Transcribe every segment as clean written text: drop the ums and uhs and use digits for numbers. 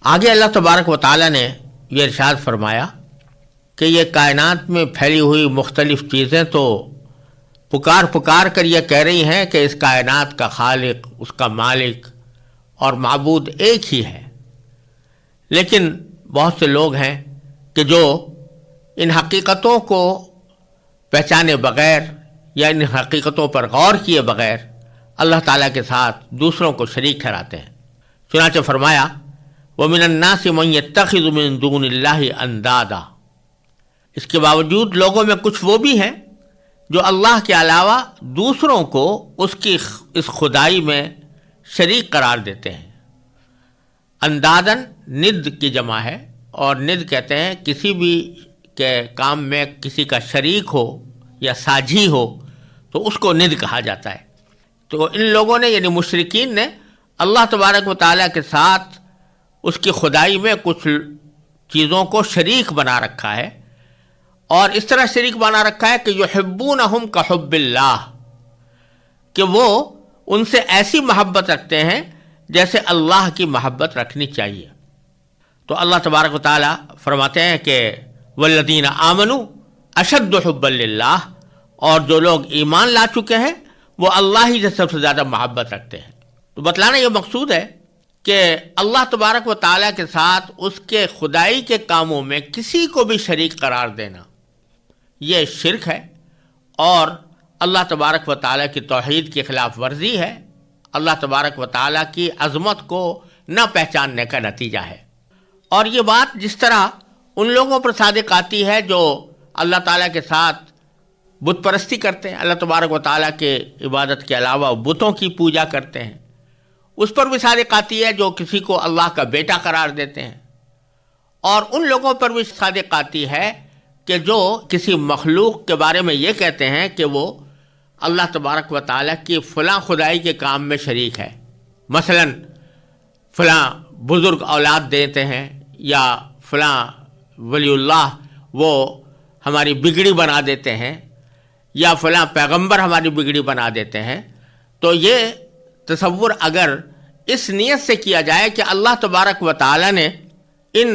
آگے اللہ تبارک و تعالیٰ نے یہ ارشاد فرمایا کہ یہ کائنات میں پھیلی ہوئی مختلف چیزیں تو پکار پکار کر یہ کہہ رہی ہیں کہ اس کائنات کا خالق، اس کا مالک اور معبود ایک ہی ہے، لیکن بہت سے لوگ ہیں کہ جو ان حقیقتوں کو پہچانے بغیر یا ان حقیقتوں پر غور کیے بغیر اللہ تعالیٰ کے ساتھ دوسروں کو شریک ٹھہراتے ہیں۔ چنانچہ فرمایا وَمِنَ النَّاسِ مَن يَتَّخِذُ مِن دُونِ اللَّهِ أَندَادًا، اس کے باوجود لوگوں میں کچھ وہ بھی ہیں جو اللہ کے علاوہ دوسروں کو اس کی اس خدائی میں شریک قرار دیتے ہیں۔ اندادن ند کی جمع ہے، اور ند کہتے ہیں کسی بھی کے کام میں کسی کا شریک ہو یا ساجھی ہو تو اس کو ند کہا جاتا ہے۔ تو ان لوگوں نے یعنی مشرکین نے اللہ تبارک و تعالیٰ کے ساتھ اس کی خدائی میں کچھ چیزوں کو شریک بنا رکھا ہے، اور اس طرح شریک بنا رکھا ہے کہ یحبونہم کحب اللہ، کہ وہ ان سے ایسی محبت رکھتے ہیں جیسے اللہ کی محبت رکھنی چاہیے۔ تو اللہ تبارک و تعالیٰ فرماتے ہیں کہ والذین آمنوا اشد حبا للہ، اور جو لوگ ایمان لا چکے ہیں وہ اللہ ہی سے سب سے زیادہ محبت رکھتے ہیں۔ تو بتلانا یہ مقصود ہے کہ اللہ تبارک و تعالیٰ کے ساتھ اس کے خدائی کے کاموں میں کسی کو بھی شریک قرار دینا یہ شرک ہے، اور اللہ تبارک و تعالیٰ کی توحید کی خلاف ورزی ہے، اللہ تبارک و تعالیٰ کی عظمت کو نہ پہچاننے کا نتیجہ ہے۔ اور یہ بات جس طرح ان لوگوں پر صادق آتی ہے جو اللہ تعالیٰ کے ساتھ بت پرستی کرتے ہیں، اللہ تبارک و تعالیٰ کے عبادت کے علاوہ بتوں کی پوجا کرتے ہیں، اس پر بھی صادق آتی ہے جو کسی کو اللہ کا بیٹا قرار دیتے ہیں، اور ان لوگوں پر بھی صادق آتی ہے کہ جو کسی مخلوق کے بارے میں یہ کہتے ہیں کہ وہ اللہ تبارک و تعالیٰ کی فلاں خدائی کے کام میں شریک ہے، مثلا فلاں بزرگ اولاد دیتے ہیں، یا فلاں ولی اللہ وہ ہماری بگڑی بنا دیتے ہیں، یا فلاں پیغمبر ہماری بگڑی بنا دیتے ہیں۔ تو یہ تصور اگر اس نیت سے کیا جائے کہ اللہ تبارک و تعالیٰ نے ان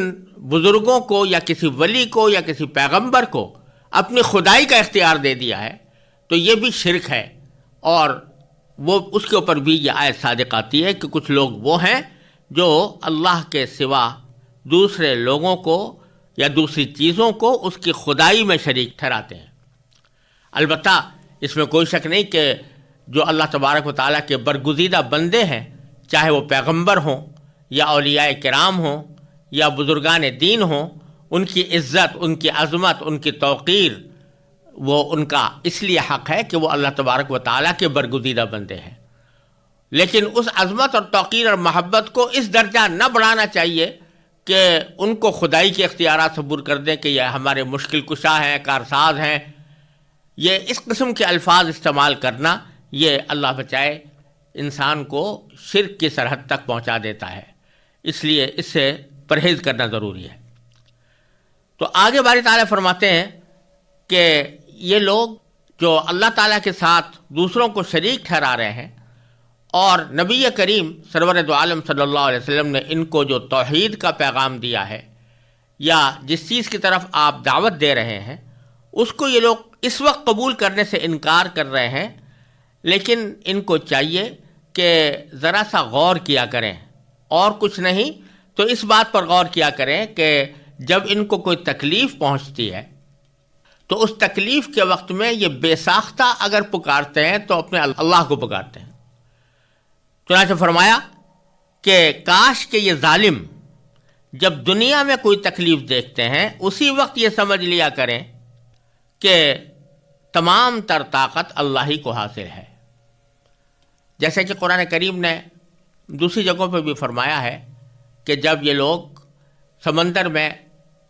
بزرگوں کو یا کسی ولی کو یا کسی پیغمبر کو اپنی خدائی کا اختیار دے دیا ہے، تو یہ بھی شرک ہے، اور وہ اس کے اوپر بھی یہ آیت صادق آتی ہے کہ کچھ لوگ وہ ہیں جو اللہ کے سوا دوسرے لوگوں کو یا دوسری چیزوں کو اس کی خدائی میں شریک ٹھہراتے ہیں۔ البتہ اس میں کوئی شک نہیں کہ جو اللہ تبارک و تعالیٰ کے برگزیدہ بندے ہیں، چاہے وہ پیغمبر ہوں یا اولیاء کرام ہوں یا بزرگان دین ہوں، ان کی عزت، ان کی عظمت، ان کی توقیر وہ ان کا اس لیے حق ہے کہ وہ اللہ تبارک و تعالیٰ کے برگزیدہ بندے ہیں، لیکن اس عظمت اور توقیر اور محبت کو اس درجہ نہ بڑھانا چاہیے کہ ان کو خدائی کے اختیارات صبور کر دیں کہ یہ ہمارے مشکل کشا ہیں، کارساز ہیں۔ یہ اس قسم کے الفاظ استعمال کرنا یہ اللہ بچائے انسان کو شرک کی سرحد تک پہنچا دیتا ہے، اس لیے اس سے پرہیز کرنا ضروری ہے۔ تو آگے باری تعالیٰ فرماتے ہیں کہ یہ لوگ جو اللہ تعالیٰ کے ساتھ دوسروں کو شریک ٹھہرا رہے ہیں، اور نبی کریم سرور دو عالم صلی اللہ علیہ وسلم نے ان کو جو توحید کا پیغام دیا ہے یا جس چیز کی طرف آپ دعوت دے رہے ہیں، اس کو یہ لوگ اس وقت قبول کرنے سے انکار کر رہے ہیں، لیکن ان کو چاہیے کہ ذرا سا غور کیا کریں، اور کچھ نہیں تو اس بات پر غور کیا کریں کہ جب ان کو کوئی تکلیف پہنچتی ہے تو اس تکلیف کے وقت میں یہ بے ساختہ اگر پکارتے ہیں تو اپنے اللہ کو پکارتے ہیں۔ چنانچہ فرمایا کہ کاش کہ یہ ظالم جب دنیا میں کوئی تکلیف دیکھتے ہیں اسی وقت یہ سمجھ لیا کریں کہ تمام تر طاقت اللہ ہی کو حاصل ہے، جیسے کہ قرآن کریم نے دوسری جگہوں پہ بھی فرمایا ہے کہ جب یہ لوگ سمندر میں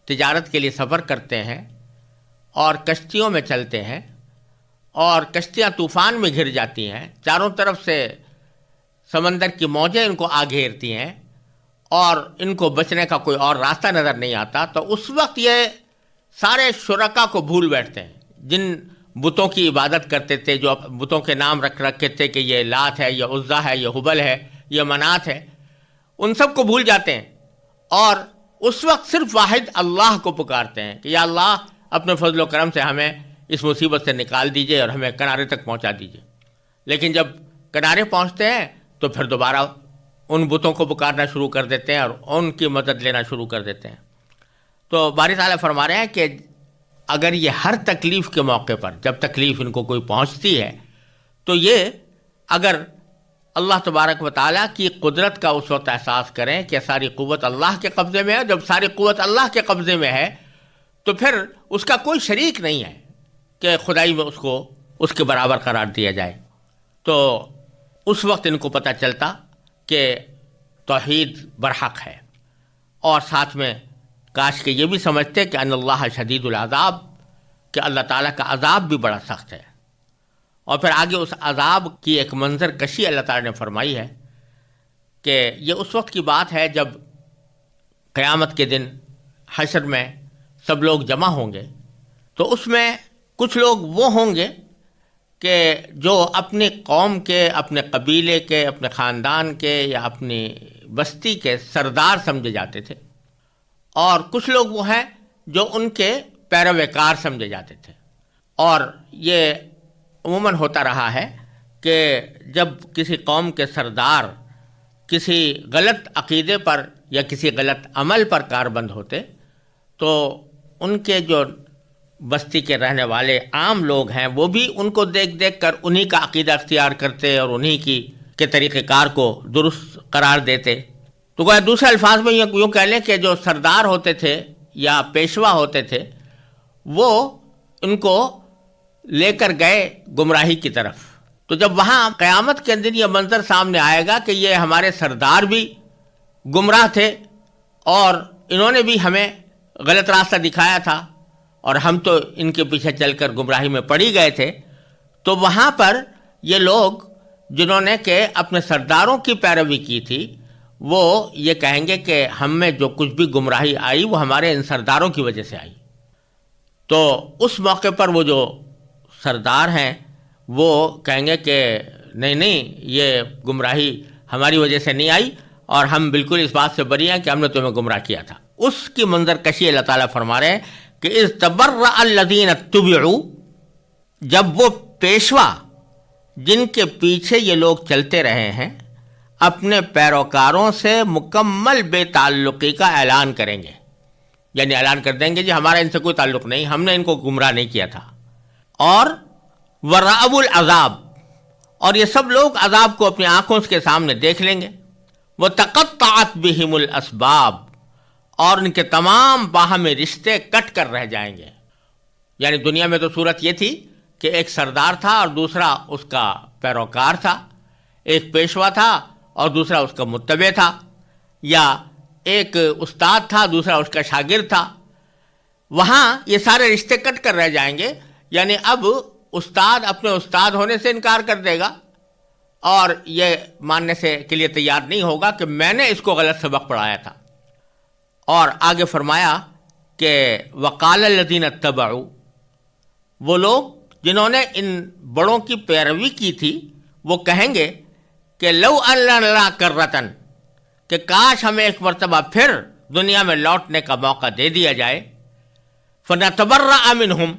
تجارت کے لیے سفر کرتے ہیں اور کشتیوں میں چلتے ہیں اور کشتیاں طوفان میں گھر جاتی ہیں، چاروں طرف سے سمندر کی موجیں ان کو آ گھیرتی ہیں اور ان کو بچنے کا کوئی اور راستہ نظر نہیں آتا، تو اس وقت یہ سارے شرکا کو بھول بیٹھتے ہیں جن بتوں کی عبادت کرتے تھے، جو بتوں کے نام رکھ رکھے تھے کہ یہ لات ہے، یہ عزا ہے، یہ حبل ہے، یہ منات ہے، ان سب کو بھول جاتے ہیں اور اس وقت صرف واحد اللہ کو پکارتے ہیں کہ یا اللہ اپنے فضل و کرم سے ہمیں اس مصیبت سے نکال دیجئے اور ہمیں کنارے تک پہنچا دیجئے. لیکن جب کنارے پہنچتے ہیں تو پھر دوبارہ ان بتوں کو پکارنا شروع کر دیتے ہیں اور ان کی مدد لینا شروع کر دیتے ہیں. تو باری تعالیٰ فرما رہے ہیں کہ اگر یہ ہر تکلیف کے موقع پر جب تکلیف ان کو کوئی پہنچتی ہے تو یہ اگر اللہ تبارک و تعالیٰ کی قدرت کا اس وقت احساس کریں کہ ساری قوت اللہ کے قبضے میں ہے. جب ساری قوت اللہ کے قبضے میں ہے تو پھر اس کا کوئی شریک نہیں ہے کہ خدائی میں اس کو اس کے برابر قرار دیا جائے. تو اس وقت ان کو پتہ چلتا کہ توحید برحق ہے، اور ساتھ میں کاش کہ یہ بھی سمجھتے کہ ان اللہ شدید العذاب، کہ اللہ تعالیٰ کا عذاب بھی بڑا سخت ہے. اور پھر آگے اس عذاب کی ایک منظر کشی اللہ تعالیٰ نے فرمائی ہے کہ یہ اس وقت کی بات ہے جب قیامت کے دن حشر میں سب لوگ جمع ہوں گے. تو اس میں کچھ لوگ وہ ہوں گے کہ جو اپنی قوم کے، اپنے قبیلے کے، اپنے خاندان کے یا اپنی بستی کے سردار سمجھے جاتے تھے، اور کچھ لوگ وہ ہیں جو ان کے پیروکار سمجھے جاتے تھے. اور یہ عموماً ہوتا رہا ہے کہ جب کسی قوم کے سردار کسی غلط عقیدے پر یا کسی غلط عمل پر کاربند ہوتے تو ان کے جو بستی کے رہنے والے عام لوگ ہیں وہ بھی ان کو دیکھ دیکھ کر انہی کا عقیدہ اختیار کرتے اور انہی کے طریقہ کار کو درست قرار دیتے. تو گویا دوسرے الفاظ میں یوں کہہ لیں کہ جو سردار ہوتے تھے یا پیشوا ہوتے تھے وہ ان کو لے کر گئے گمراہی کی طرف. تو جب وہاں قیامت کے دن یہ منظر سامنے آئے گا کہ یہ ہمارے سردار بھی گمراہ تھے اور انہوں نے بھی ہمیں غلط راستہ دکھایا تھا اور ہم تو ان کے پیچھے چل کر گمراہی میں پڑ ہی گئے تھے، تو وہاں پر یہ لوگ جنہوں نے کہ اپنے سرداروں کی پیروی کی تھی وہ یہ کہیں گے کہ ہم میں جو کچھ بھی گمراہی آئی وہ ہمارے ان سرداروں کی وجہ سے آئی. تو اس موقع پر وہ جو سردار ہیں وہ کہیں گے کہ نہیں یہ گمراہی ہماری وجہ سے نہیں آئی اور ہم بالکل اس بات سے بری ہیں کہ ہم نے تمہیں گمراہ کیا تھا. اس کی منظر کشی اللہ تعالیٰ فرما رہے ہیں کہ اذ تبرأ الذین اتبعوا، جب وہ پیشوا جن کے پیچھے یہ لوگ چلتے رہے ہیں اپنے پیروکاروں سے مکمل بے تعلقی کا اعلان کریں گے، یعنی اعلان کر دیں گے جی ہمارا ان سے کوئی تعلق نہیں، ہم نے ان کو گمراہ نہیں کیا تھا. اور ورأوا العذاب، اور یہ سب لوگ عذاب کو اپنی آنکھوں کے سامنے دیکھ لیں گے. وتقطعت بہم الاسباب، اور ان کے تمام باہمی رشتے کٹ کر رہ جائیں گے. یعنی دنیا میں تو صورت یہ تھی کہ ایک سردار تھا اور دوسرا اس کا پیروکار تھا، ایک پیشوا تھا اور دوسرا اس کا متبع تھا، یا ایک استاد تھا دوسرا اس کا شاگرد تھا. وہاں یہ سارے رشتے کٹ کر رہ جائیں گے. یعنی اب استاد اپنے استاد ہونے سے انکار کر دے گا اور یہ ماننے سے کے لیے تیار نہیں ہوگا کہ میں نے اس کو غلط سبق پڑھایا تھا. اور آگے فرمایا کہ وقال الذین اتبعوا، وہ لوگ جنہوں نے ان بڑوں کی پیروی کی تھی وہ کہیں گے کہ لو ان لنا کرۃ، کہ کاش ہمیں ایک مرتبہ پھر دنیا میں لوٹنے کا موقع دے دیا جائے. فنتبرأ منہم،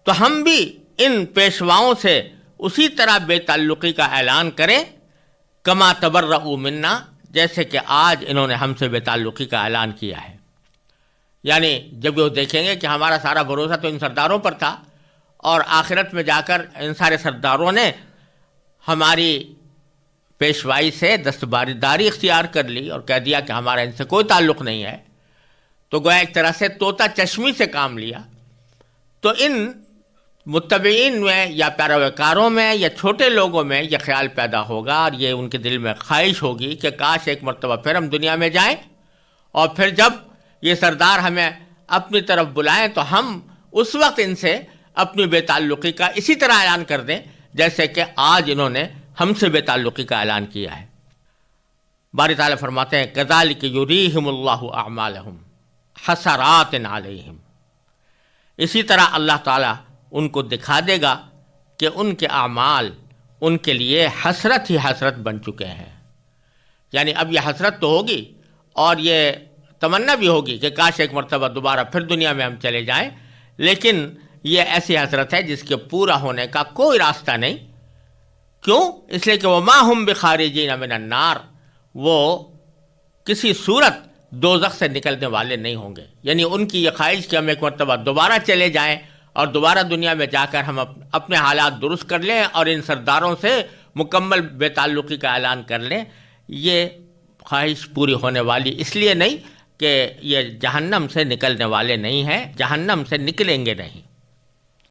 تو ہم بھی ان پیشواؤں سے اسی طرح بے تعلقی کا اعلان کریں کما تبرؤوا منا، جیسے کہ آج انہوں نے ہم سے بے تعلقی کا اعلان کیا ہے. یعنی جب وہ دیکھیں گے کہ ہمارا سارا بھروسہ تو ان سرداروں پر تھا اور آخرت میں جا کر ان سارے سرداروں نے ہماری پیشوائی سے دستبرداری اختیار کر لی اور کہہ دیا کہ ہمارا ان سے کوئی تعلق نہیں ہے، تو گویا ایک طرح سے طوطا چشمی سے کام لیا. تو ان متبعین میں یا پیروکاروں میں یا چھوٹے لوگوں میں یہ خیال پیدا ہوگا اور یہ ان کے دل میں خواہش ہوگی کہ کاش ایک مرتبہ پھر ہم دنیا میں جائیں اور پھر جب یہ سردار ہمیں اپنی طرف بلائیں تو ہم اس وقت ان سے اپنی بے تعلقی کا اسی طرح اعلان کر دیں جیسے کہ آج انہوں نے ہم سے بے تعلقی کا اعلان کیا ہے. باری تعالیٰ فرماتے ہیں کذالک یریہم اللہ اعمالہم حسرات علیہم، اسی طرح اللہ تعالیٰ ان کو دکھا دے گا کہ ان کے اعمال ان کے لیے حسرت ہی حسرت بن چکے ہیں. یعنی اب یہ حسرت تو ہوگی اور یہ تمنا بھی ہوگی کہ کاش ایک مرتبہ دوبارہ پھر دنیا میں ہم چلے جائیں، لیکن یہ ایسی حسرت ہے جس کے پورا ہونے کا کوئی راستہ نہیں. کیوں؟ اس لیے کہ وما ہم بخارجین من النار، وہ کسی صورت دوزخ سے نکلنے والے نہیں ہوں گے. یعنی ان کی یہ خواہش کہ ہم ایک مرتبہ دوبارہ چلے جائیں اور دوبارہ دنیا میں جا کر ہم اپنے حالات درست کر لیں اور ان سرداروں سے مکمل بے تعلقی کا اعلان کر لیں، یہ خواہش پوری ہونے والی اس لیے نہیں کہ یہ جہنم سے نکلنے والے نہیں ہیں، جہنم سے نکلیں گے نہیں.